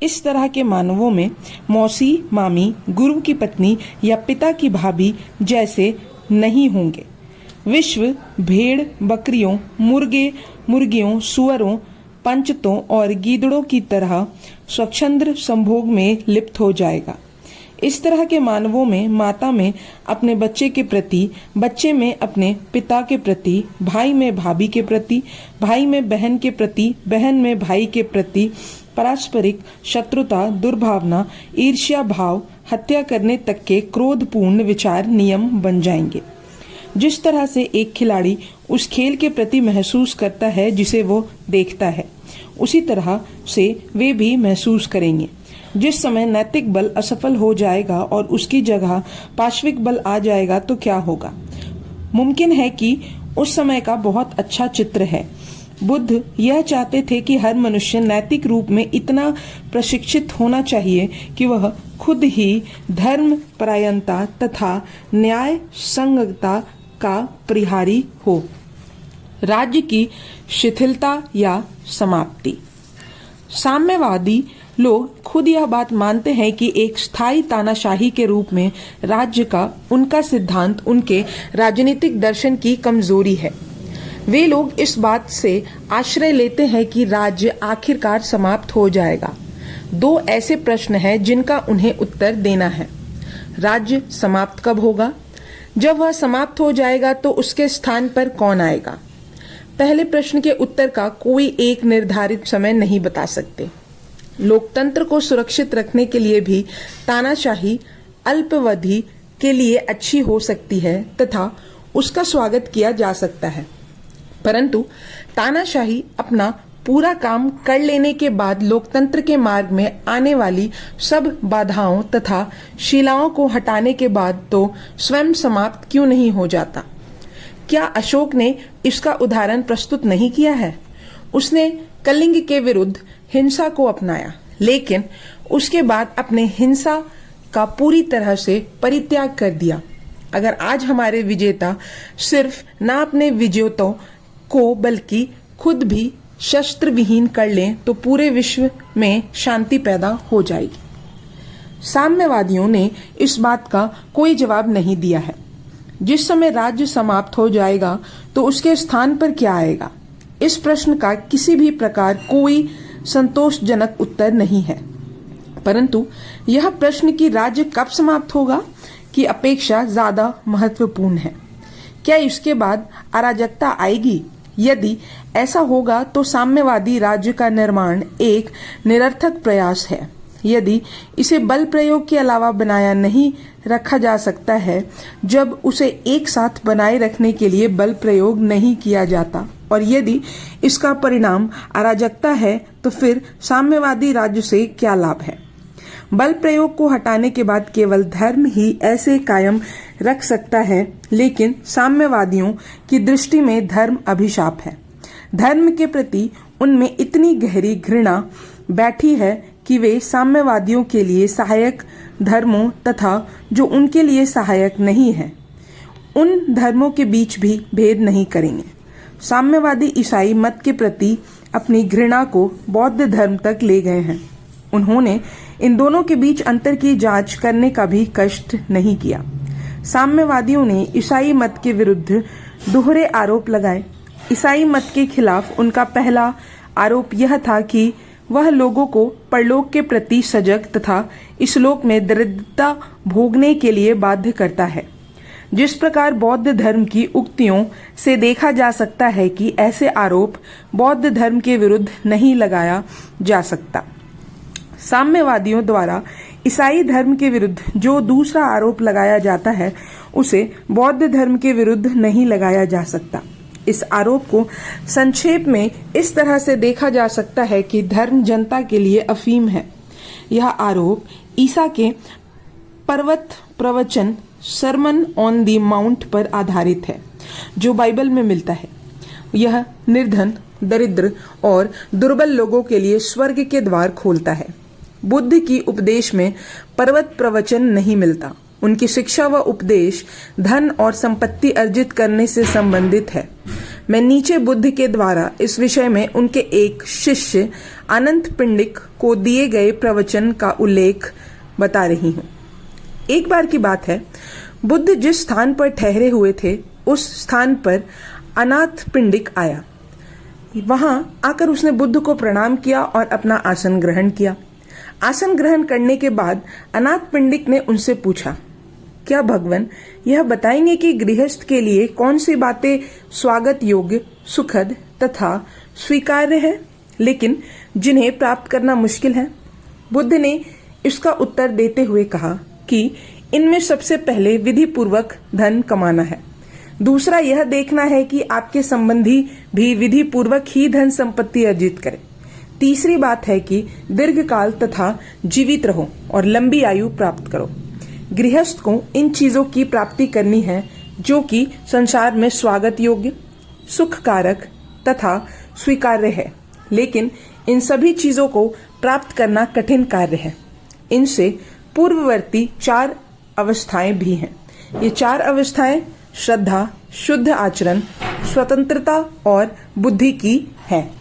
इस तरह के मानवों में मौसी, मामी, गुरु की पत्नी या पिता की भाभी जैसे नहीं होंगे। विश्व भेड़, बकरियों, मुर्गे, मुर्गियों, सुअरों, पंचतों और गीदड़ों की तरह स्वच्छंद संभोग में लिप्त हो जाएगा। इस तरह के मानवों में माता में अपने बच्चे के प्रति, बच्चे में अपने पिता के प्रति, भाई में भाभी के प्रति, भाई में बहन के प्रति, बहन में भाई के प्रति पारस्परिक शत्रुता, दुर्भावना, ईर्ष्या भाव, हत्या करने तक के क्रोधपूर्ण विचार नियम बन जाएंगे। जिस तरह से एक खिलाड़ी उस खेल के प्रति महसूस करता है जिसे वो देखता है, उसी तरह से वे भी महसूस करेंगे। जिस समय नैतिक बल असफल हो जाएगा और उसकी जगह पाश्विक बल आ जाएगा तो क्या होगा? मुमकिन है कि उस समय का बहुत अच्छा चित्र है। बुद्ध यह चाहते थे कि हर मनुष्य नैतिक रूप में इतना प्रशिक्षित होना चाहिए कि वह खुद ही धर्म परायणता तथा न्याय संगतता का परिहारी हो। राज्य की शिथिलता या समाप्ति। साम्यवादी लोग खुद यह बात मानते हैं कि एक स्थायी तानाशाही के रूप में राज्य का उनका सिद्धांत उनके राजनीतिक दर्शन की कमजोरी है। वे लोग इस बात से आश्रय लेते हैं कि राज्य आखिरकार समाप्त हो जाएगा। दो ऐसे प्रश्न हैं जिनका उन्हें उत्तर देना है। राज्य समाप्त कब होगा? जब वह समाप्त हो जाएगा तो उसके स्थान पर कौन आएगा? पहले प्रश्न के उत्तर का कोई एक निर्धारित समय नहीं बता सकते। लोकतंत्र को सुरक्षित रखने के लिए भी तानाशाही अल्पावधि के लिए अच्छी हो सकती है तथा उसका स्वागत किया जा सकता है, परंतु तानाशाही अपना पूरा काम कर लेने के बाद लोकतंत्र के मार्ग में आने वाली सब बाधाओं तथा शिलाओं को हटाने के बाद तो स्वयं समाप्त क्यों नहीं हो जाता? क्या अशोक ने इसका उदाहरण प्रस्तुत नहीं किया है? उसने कलिंग के विरुद्ध हिंसा को अपनाया, लेकिन उसके बाद अपने हिंसा का पूरी तरह से परित्याग कर दिया। अगर आज हमारे विजेता सिर्फ न अपने विजेताओं को बल्कि खुद भी शस्त्र विहीन कर लें तो पूरे विश्व में शांति पैदा हो जाएगी। साम्यवादियों ने इस बात का कोई जवाब नहीं दिया है। जिस समय राज्य समाप्त हो जाएगा तो उसके स्थान पर क्या आएगा? इस प्रश्न का किसी भी प्रकार कोई संतोषजनक उत्तर नहीं है, परंतु यह प्रश्न कि राज्य कब समाप्त होगा की अपेक्षा ज्यादा महत्वपूर्ण है। क्या इसके बाद अराजकता आएगी? यदि ऐसा होगा तो साम्यवादी राज्य का निर्माण एक निरर्थक प्रयास है। यदि इसे बल प्रयोग के अलावा बनाया नहीं रखा जा सकता है, जब उसे एक साथ बनाए रखने के लिए बल प्रयोग नहीं किया जाता, और यदि इसका परिणाम अराजकता है तो फिर साम्यवादी राज्य से क्या लाभ है? बल प्रयोग को हटाने के बाद केवल धर्म ही ऐसे कायम रख सकता है, लेकिन साम्यवादियों की दृष्टि में धर्म अभिशाप है। धर्म के प्रति उनमें इतनी गहरी घृणा बैठी है कि वे साम्यवादियों के लिए सहायक धर्मों तथा जो उनके लिए सहायक नहीं है उन धर्मों के बीच भी भेद नहीं करेंगे। साम्यवादी ईसाई मत के प्रति अपनी घृणा को बौद्ध धर्म तक ले गए हैं। उन्होंने इन दोनों के बीच अंतर की जांच करने का भी कष्ट नहीं किया। साम्यवादियों ने ईसाई मत के विरुद्ध दोहरे आरोप लगाए। ईसाई मत के खिलाफ उनका पहला आरोप यह था कि वह लोगों को परलोक के प्रति सजग तथा इस लोक में दरिद्रता भोगने के लिए बाध्य करता है। जिस प्रकार बौद्ध धर्म की उक्तियों से देखा जा सकता है कि ऐसे आरोप बौद्ध धर्म के विरुद्ध नहीं लगाया जा सकता। साम्यवादियों द्वारा ईसाई धर्म के विरुद्ध जो दूसरा आरोप लगाया जाता है उसे बौद्ध धर्म के विरुद्ध नहीं लगाया जा सकता। इस आरोप को संक्षेप में इस तरह से देखा जा सकता है कि धर्म जनता के लिए अफीम है। यह आरोप ईसा के पर्वत प्रवचन सरमन ऑन द माउंट पर आधारित है, जो बाइबल में मिलता है। यह निर्धन, दरिद्र और दुर्बल लोगों के लिए स्वर्ग के द्वार खोलता है। बुद्ध की उपदेश में पर्वत प्रवचन नहीं मिलता। उनकी शिक्षा व उपदेश धन और संपत्ति अर्जित करने से संबंधित है। मैं नीचे बुद्ध के द्वारा इस विषय में उनके एक शिष्य अनंत पिंडिक को दिए गए प्रवचन का उल्लेख बता रही हूं। एक बार की बात है, बुद्ध जिस स्थान पर ठहरे हुए थे उस स्थान पर अनाथ पिंडिक आया। वहां आकर उसने बुद्ध को प्रणाम किया और अपना आसन ग्रहण किया। आसन ग्रहण करने के बाद अनाथ पिंडिक ने उनसे पूछा, क्या भगवान यह बताएंगे कि गृहस्थ के लिए कौन सी बातें स्वागत योग्य, सुखद तथा स्वीकार्य है, लेकिन जिन्हें प्राप्त करना मुश्किल है? बुद्ध ने इसका उत्तर देते हुए कहा कि इनमें सबसे पहले विधि पूर्वक धन कमाना है, दूसरा यह देखना है कि आपके संबंधी भी विधि पूर्वक ही धन संपत्ति अर्जित करें, तीसरी बात है कि दीर्घकाल तथा जीवित रहो और लंबी आयु प्राप्त करो। गृहस्थ को इन चीजों की प्राप्ति करनी है जो कि संसार में स्वागत योग्य, सुखकारक तथा स्वीकार्य है, लेकिन इन सभी चीजों को प्राप्त करना कठिन कार्य है। इनसे पूर्ववर्ती 4 अवस्थाएं भी हैं। ये 4 अवस्थाएं श्रद्धा, शुद्ध आचरण, स्वतंत्रता और बुद्धि की हैं।